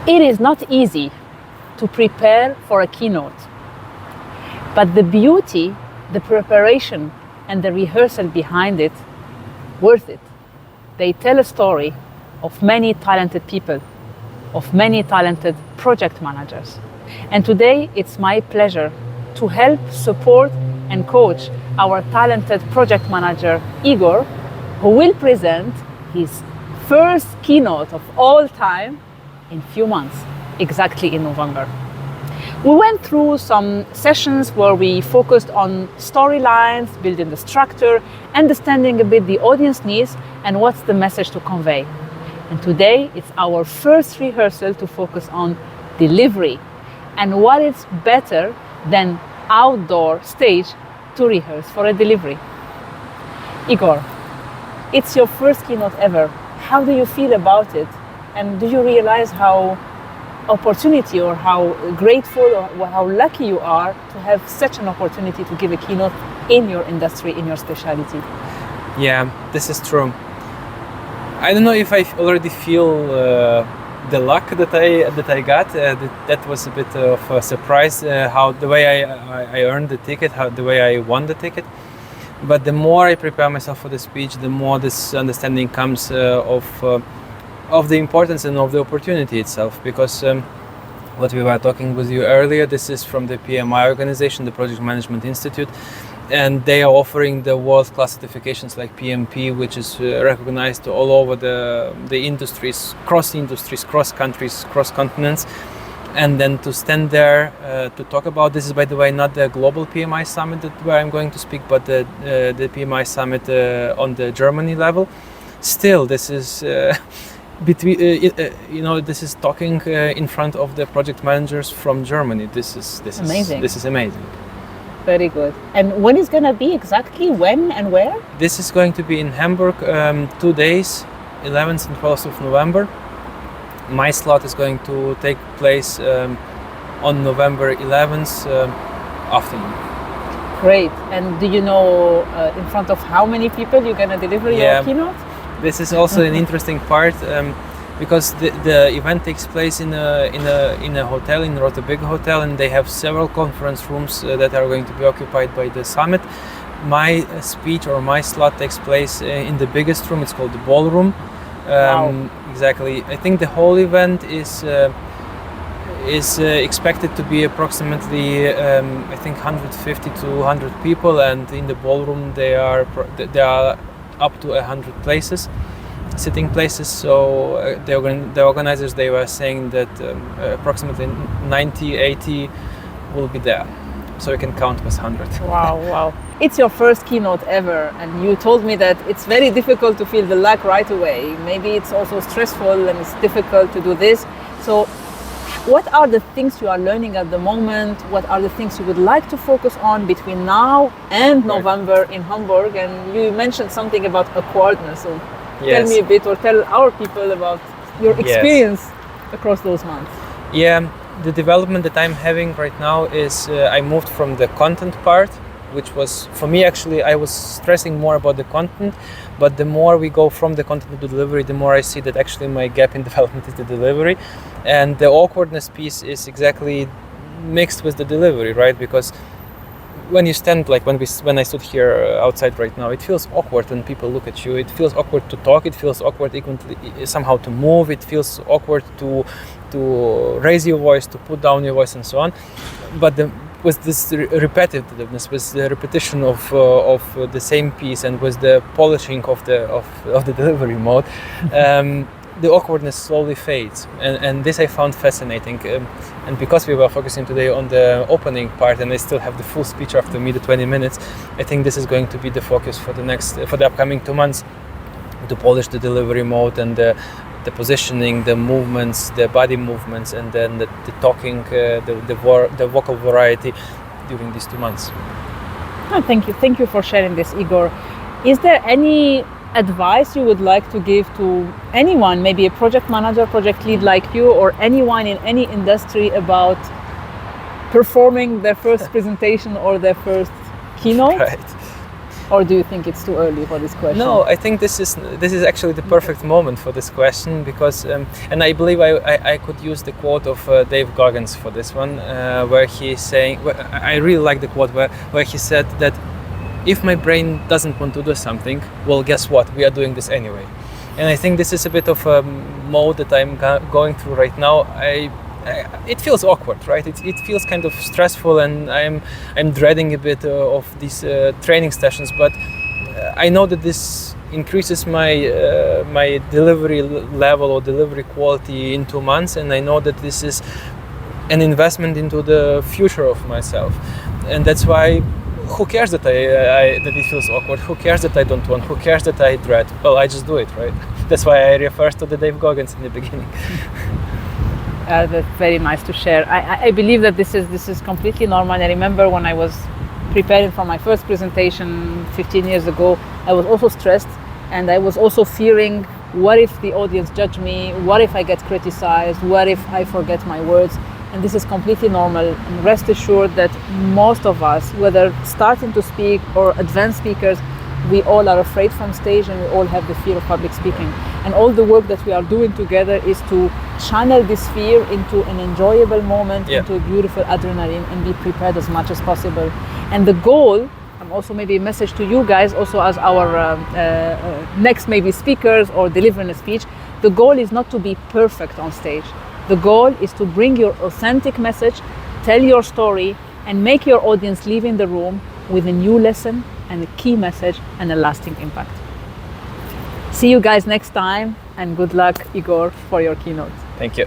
It is not easy to prepare for a keynote, but the beauty, the preparation, and the rehearsal behind it, worth it. They tell a story of many talented people, of many talented project managers. And today it's my pleasure to help support and coach our talented project manager, Igor, who will present his first keynote of all time in few months, exactly in November. We went through some sessions where we focused on storylines, building the structure, understanding a bit the audience needs and what's the message to convey. And today it's our first rehearsal to focus on delivery. And what is better than outdoor stage to rehearse for a delivery? Igor, it's your first keynote ever. How do you feel about it? And do you realize how opportunity or how grateful or how lucky you are to have such an opportunity to give a keynote in your industry, in your specialty? Yeah, this is true. I don't know if I already feel the luck that I got. That was a bit of a surprise. How the way I earned the ticket, how the way I won the ticket. But the more I prepare myself for the speech, the more this understanding comes of the importance and of the opportunity itself. Because what we were talking with you earlier, this is from the PMI organization, the Project Management Institute, and they are offering the world-class certifications like PMP, which is recognized all over the industries, cross countries, cross continents. And then to stand there to talk about this is, by the way, not the global PMI Summit where I'm going to speak, but the PMI Summit on the Germany level. Still, this is this is talking in front of the project managers from Germany. This is amazing. This is amazing. Very good. And when is going to be exactly? When and where? This is going to be in Hamburg, 2 days, 11th and 12th of November. My slot is going to take place on November 11th afternoon. Great. And do you know in front of how many people you're going to deliver your keynote? This is also an interesting part because the event takes place in a hotel, in a big hotel, and they have several conference rooms that are going to be occupied by the summit. My speech or my slot takes place in the biggest room. It's called the ballroom. Wow. Exactly. I think the whole event is expected to be approximately I think 150 to 100 people, and in the ballroom there are up to 100 places, sitting places. So the organizers, they were saying that approximately 90-80 will be there. So you can count with 100. Wow. It's your first keynote ever, and you told me that it's very difficult to feel the luck right away. Maybe it's also stressful and it's difficult to do this. So what are the things you are learning at the moment? What are the things you would like to focus on between now and November in Hamburg? And you mentioned something about awkwardness. So tell me a bit, or tell our people about your experience across those months. Yeah. The development that I'm having right now is I moved from the content part, which was, for me actually, I was stressing more about the content, but the more we go from the content to the delivery, the more I see that actually my gap in development is the delivery. And the awkwardness piece is exactly mixed with the delivery, right? Because when you stand, like when I stood here outside right now, it feels awkward when people look at you. It feels awkward to talk. It feels awkward somehow to move. It feels awkward to raise your voice, to put down your voice, and so on. But with this repetitiveness, with the repetition of the same piece, and with the polishing of the delivery mode, the awkwardness slowly fades, and this I found fascinating. And because we were focusing today on the opening part, and I still have the full speech after me, the 20 minutes, I think this is going to be the focus for the upcoming 2 months, to polish the delivery mode and the positioning, the movements, the body movements, and then the talking, the vocal variety during these 2 months. Oh, thank you for sharing this, Igor. Is there any advice you would like to give to anyone, maybe a project manager, project lead like you, or anyone in any industry about performing their first presentation or their first keynote? Right. Or do you think it's too early for this question? No, I think this is actually the perfect moment for this question, because and I believe I could use the quote of Dave Goggins for this one, where he's saying, I really like the quote where he said that if my brain doesn't want to do something, well, guess what? We are doing this anyway. And I think this is a bit of a mode that I'm going through right now. It feels awkward, right? It feels kind of stressful, and I'm dreading a bit of these training sessions. But I know that this increases my delivery level or delivery quality in 2 months, and I know that this is an investment into the future of myself, and that's why. Who cares that that it feels awkward? Who cares that I don't want? Who cares that I dread? Well, I just do it, right? That's why I refer to the Dave Goggins in the beginning. That's very nice to share. I believe that this is completely normal. I remember when I was preparing for my first presentation 15 years ago, I was also stressed, and I was also fearing, what if the audience judge me? What if I get criticized? What if I forget my words? And this is completely normal. And rest assured that most of us, whether starting to speak or advanced speakers, we all are afraid from stage, and we all have the fear of public speaking. And all the work that we are doing together is to channel this fear into an enjoyable moment, into a beautiful adrenaline, and be prepared as much as possible. And the goal, also maybe a message to you guys, also as our next maybe speakers or delivering a speech, the goal is not to be perfect on stage. The goal is to bring your authentic message, tell your story, and make your audience leave in the room with a new lesson and a key message and a lasting impact. See you guys next time, and good luck, Igor, for your keynote. Thank you.